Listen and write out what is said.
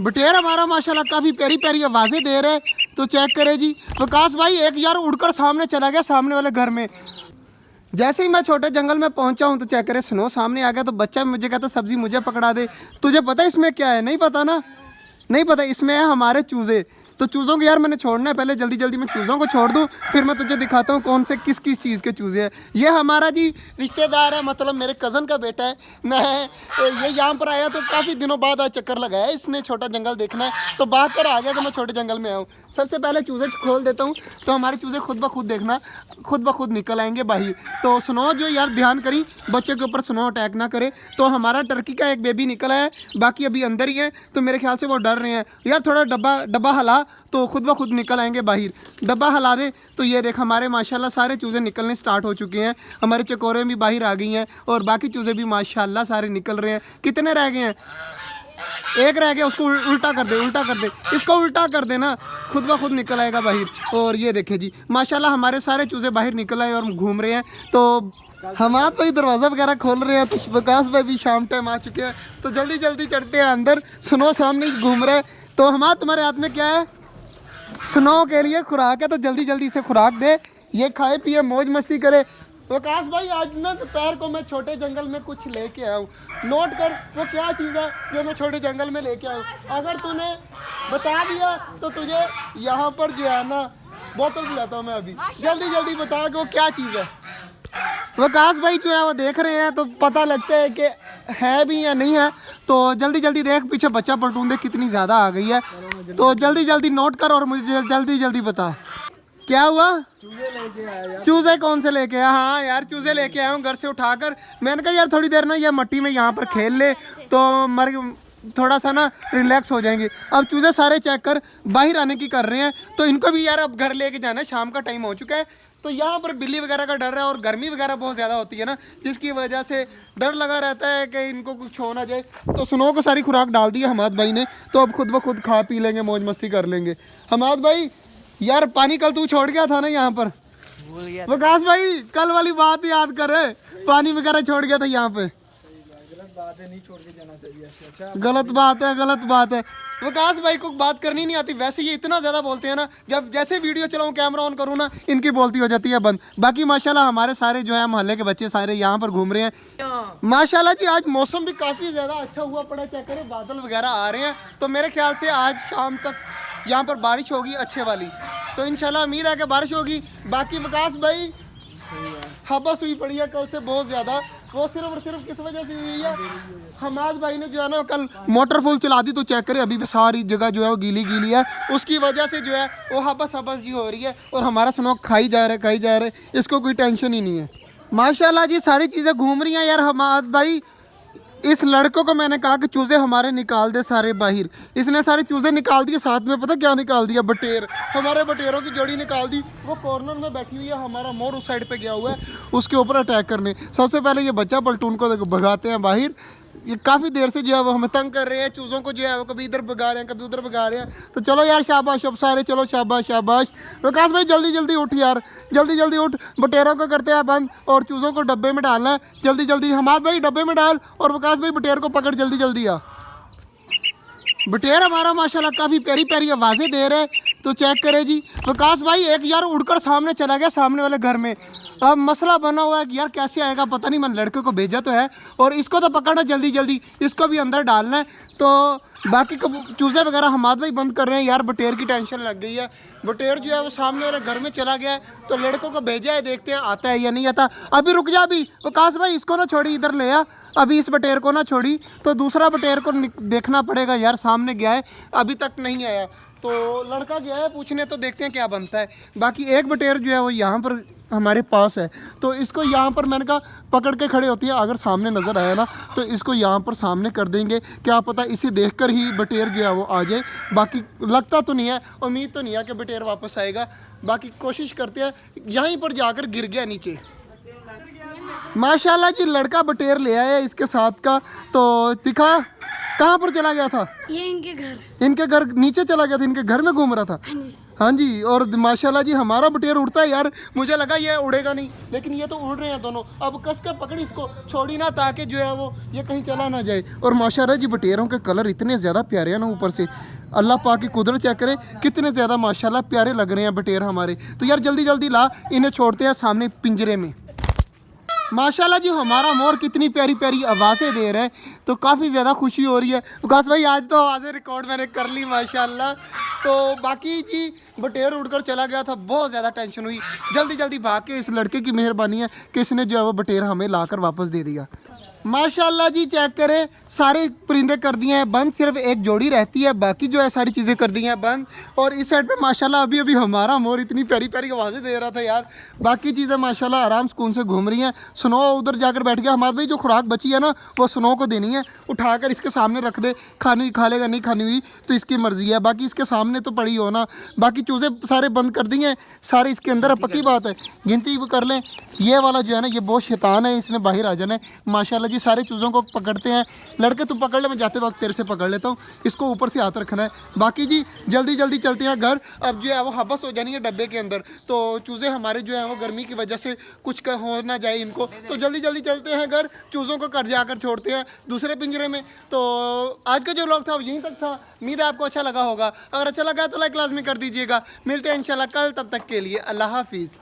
बटेर हमारा माशाल्लाह काफ़ी प्यारी प्यारी आवाज़ें दे रहे, तो चेक करें जी। विकास भाई एक यार उड़कर सामने चला गया, सामने वाले घर में। जैसे ही मैं छोटे जंगल में पहुंचा हूं तो चेक करे स्नो सामने आ गया, तो बच्चा मुझे कहता सब्जी मुझे पकड़ा दे। तुझे पता है इसमें क्या है? नहीं पता ना? नहीं पता। इसमें है हमारे चूज़े। तो चूज़ों को यार मैंने छोड़ना है, पहले जल्दी जल्दी मैं चूज़ों को छोड़ दूं, फिर मैं तुझे दिखाता हूँ कौन से किस किस चीज़ के चूज़े हैं। ये हमारा जी रिश्तेदार है, मतलब मेरे कज़न का बेटा है। मैं ये यहाँ पर आया तो काफ़ी दिनों बाद आज चक्कर लगाया, इसने छोटा जंगल देखना है तो भाग कर आ गया कि मैं छोटे जंगल में आऊँ। सबसे पहले चूज़े खोल देता हूँ तो हमारे चूज़े खुद ब खुद देखना, खुद ब खुद निकल आएंगे बाहर। तो स्नो जो यार ध्यान करी बच्चों के ऊपर स्नो अटैक ना करे। तो हमारा टर्की का एक बेबी निकला है, बाकी अभी अंदर ही है, तो मेरे ख्याल से वो डर रहे हैं। यार थोड़ा डब्बा हला तो खुद ब खुद निकल आएंगे बाहर। डब्बा हला दे तो ये देख हमारे माशाल्लाह सारे चूज़े निकलने स्टार्ट हो चुके हैं। हमारे चकोरे भी बाहर आ गई हैं और बाकी चूज़े भी माशाल्लाह सारे निकल रहे हैं। कितने रह गए हैं? एक रह गया, उसको उल्टा कर दे, उल्टा कर दे, इसको उल्टा कर देना, खुद ब खुद निकल आएगा बाहर। और ये देखे जी माशाल्लाह हमारे सारे चूज़े बाहर निकल आए और घूम रहे हैं। तो हमारे भाई दरवाज़ा वगैरह खोल रहे हैं, तो विकास भाई भी शाम टाइम आ चुके हैं, तो जल्दी जल्दी चढ़ते हैं अंदर। स्नो सामने ही घूम रहे हैं। तो हमारे तुम्हारे हाथ में क्या है? स्नो के लिए खुराक है, तो जल्दी जल्दी इसे खुराक दे, ये खाए पिए मौज मस्ती करे। विकास भाई आज ना दोपहर को मैं छोटे जंगल में कुछ लेके आया हूँ, नोट कर वो क्या चीज़ है जो मैं छोटे जंगल में लेके आया हूँ। अगर तूने बता दिया तो तुझे यहाँ पर जो है ना बोतल दिलाता हूँ मैं अभी। जल्दी जल्दी बता कि वो क्या चीज़ है। विकास भाई जो है वो देख रहे हैं तो पता लगता है कि है भी या नहीं है। तो जल्दी जल्दी देख, पीछे बच्चा पलटून दे कितनी ज़्यादा आ गई है। तो जल्दी जल्दी नोट कर और मुझे जल्दी जल्दी बता क्या हुआ। चूजे लेके आया। चूजे कौन से लेके आया? हाँ यार चूजे लेके आया हूँ घर से उठाकर। मैंने कहा यार थोड़ी देर ना ये मट्टी में यहाँ पर खेल ले तो मर थोड़ा सा ना रिलैक्स हो जाएंगे। अब चूजे सारे चेक कर बाहर आने की कर रहे हैं, तो इनको भी यार अब घर लेके जाना है, शाम का टाइम हो चुका है। तो यहाँ पर बिल्ली वगैरह का डर है और गर्मी वगैरह बहुत ज़्यादा होती है ना, जिसकी वजह से डर लगा रहता है कि इनको कुछ हो ना जाए। तो स्नो को सारी खुराक डाल दी है हमाद भाई ने, तो अब खुद ब खुद खा पी लेंगे, मौज मस्ती कर लेंगे। हमाद भाई यार पानी कल तू छोड़ गया था ना यहाँ पर? विकास भाई कल वाली बात याद करे, पानी वगैरह छोड़ गया था यहाँ पे। गलत बात है, नहीं छोड़ के जाना चाहिए। अच्छा गलत बात है, गलत बात है। विकास भाई को बात करनी नहीं आती, वैसे ये इतना ज़्यादा बोलते हैं ना, जब जैसे वीडियो चलाऊँ कैमरा ऑन करूँ ना इनकी बोलती हो जाती है बंद। बाकी माशाल्लाह हमारे सारे जो है मोहल्ले के बच्चे सारे यहाँ पर घूम रहे हैं। माशाल्लाह जी आज मौसम भी काफ़ी ज़्यादा अच्छा हुआ पड़ा, चेक करें बादल वगैरह आ रहे हैं। तो मेरे ख्याल से आज शाम तक यहाँ पर बारिश होगी अच्छे वाली, तो इंशाल्लाह उम्मीद है कि बारिश होगी। बाकी विकास भाई हबस हुई पड़ी है कल से बहुत ज़्यादा, वो सिर्फ और सिर्फ किस वजह से हुई है, हमाद भाई ने जो है ना कल मोटर फुल चला दी। तो चेक करें अभी भी सारी जगह जो है वो गीली गीली है, उसकी वजह से जो है वो हबस जी हो रही है और हमारा स्नो खाई जा रहा है, इसको कोई टेंशन ही नहीं है। माशाल्लाह जी सारी चीज़ें घूम रही हैं यार। हमाद भाई इस लड़कों को मैंने कहा कि चूज़े हमारे निकाल दे सारे बाहर, इसने सारे चूज़े निकाल दिए, साथ में पता क्या निकाल दिया? बटेर, हमारे बटेरों की जोड़ी निकाल दी। वो कॉर्नर में बैठी हुई है, हमारा मोर उस साइड पे गया हुआ है उसके ऊपर अटैक करने। सबसे पहले ये बच्चा पलटून को भगाते हैं बाहर, ये काफ़ी देर से जो है वो हमें तंग कर रहे हैं। चूज़ों को जो है वो कभी इधर भगा रहे हैं कभी उधर भगा रहे हैं। तो चलो यार शाबाश, अब सारे चलो शाबाश शाबाश। विकास भाई जल्दी जल्दी उठ यार, जल्दी जल्दी उठ, बटेरों को करते हैं बंद और चूज़ों को डब्बे में डालना है। जल्दी जल्दी हमाद भाई डब्बे में डाल और विकास भाई बटेर को पकड़ जल्दी जल्दी आ। बटेर हमारा माशाल्लाह काफ़ी प्यारी प्यारी आवाज़ें दे रहे, तो चेक करें जी। विकास भाई एक यार उड़कर सामने चला गया, सामने वाले घर में। अब मसला बना हुआ है कि यार कैसे आएगा पता नहीं, मैंने लड़के को भेजा तो है और इसको तो पकड़ना जल्दी जल्दी, इसको भी अंदर डालना है। तो बाकी चूज़े वगैरह हमाद भाई बंद कर रहे हैं यार, बटेर की टेंशन लग गई है। बटेर जो है वो सामने वाले घर में चला गया है, तो लड़कों को भेजा है, देखते हैं आता है या नहीं आता। अभी रुक जा, अभी विकास भाई इसको ना छोड़ी, इधर ले आ, अभी इस बटेर को ना छोड़ी तो दूसरा बटेर को देखना पड़ेगा यार। सामने गया है अभी तक नहीं आया, तो लड़का गया है पूछने, तो देखते हैं क्या बनता है। बाकी एक बटेर जो है वो यहाँ पर हमारे पास है, तो इसको यहाँ पर मैंने कहा पकड़ के खड़े होती है, अगर सामने नज़र आया ना तो इसको यहाँ पर सामने कर देंगे, क्या पता इसे देखकर ही बटेर जो है वो आ जाए। बाकी लगता तो नहीं है, उम्मीद तो नहीं है कि बटेर वापस आएगा, बाकी कोशिश करते हैं। यहीं पर जाकर गिर गया नीचे। माशाल्लाह जी लड़का बटेर ले आया इसके साथ का, तो दिखा कहाँ पर चला गया था? ये इनके घर नीचे चला गया था, इनके घर में घूम रहा था। हाँ जी, और माशाल्लाह जी हमारा बटेर उड़ता है यार, मुझे लगा ये उड़ेगा नहीं, लेकिन ये तो उड़ रहे हैं दोनों। अब कस के पकड़ इसको, छोड़ी ना, ताकि जो है वो ये कहीं चला ना जाए। और माशाल्लाह जी बटेरों के कलर इतने ज़्यादा प्यारे हैं ना, ऊपर से अल्लाह पाक की कुदरत चेक करे कितने ज़्यादा माशाल्लाह प्यारे लग रहे हैं बटेर हमारे। तो यार जल्दी जल्दी ला, इन्हें छोड़ते हैं सामने पिंजरे में। माशाल्लाह जी हमारा मोर कितनी प्यारी प्यारी आवाज़ें दे रहा है, तो काफ़ी ज़्यादा खुशी हो रही है। विकास भाई आज तो आवाज़ें रिकॉर्ड मैंने कर ली माशाल्लाह। तो बाकी जी बटेर उड़कर चला गया था, बहुत ज़्यादा टेंशन हुई, जल्दी जल्दी भाग के, इस लड़के की मेहरबानी है कि इसने जो है वो बटेर हमें लाकर वापस दे दिया। माशाल्लाह जी चेक करें, सारे परिंदे कर दिए हैं बंद, सिर्फ एक जोड़ी रहती है, बाकी जो है सारी चीज़ें कर दी हैं बंद। और इस साइड पे माशाल्लाह अभी अभी हमारा मोर इतनी प्यारी प्यारी आवाज़ें दे रहा था यार। बाकी चीज़ें माशाल्लाह आराम सुकून से घूम रही हैं। स्नो उधर जाकर बैठ गया। हमारे भाई जो खुराक बची है ना, वो स्नो को देनी है, उठाकर इसके सामने रख दे, खानी हुई खा लेगा, नहीं खानी हुई तो इसकी मर्ज़ी है, बाकी इसके सामने तो पड़ी हो ना। बाकी चूज़े सारे बंद कर दिए हैं, सारे इसके अंदर है, पक्की बात है, गिनती वो कर लें। ये वाला जो है ना, ये बहुत शैतान है, इसने बाहर आ जाना है। माशाल्लाह जी सारे चूज़ों को पकड़ते हैं लड़के, तू पकड़ ले, मैं जाते वक्त तेरे से पकड़ लेता हूँ। इसको ऊपर से हाथ रखना है। बाकी जी जल्दी जल्दी चलते हैं घर। अब जो है वो हबस हो जानी है डब्बे के अंदर, तो चूज़े हमारे जो है वो गर्मी की वजह से कुछ हो ना जाए इनको, तो जल्दी जल्दी चलते हैं घर, चूज़ों को घर जाकर छोड़ते हैं दूसरे पिंजरे में। तो आज का जो व्लॉग था वो यहीं तक था। उम्मीद है आपको अच्छा लगा होगा। अगर अच्छा लगा तो लाइक लाजमी कर दीजिएगा। मिलते हैं इंशाल्लाह कल, तब तक के लिए अल्लाह हाफिज़।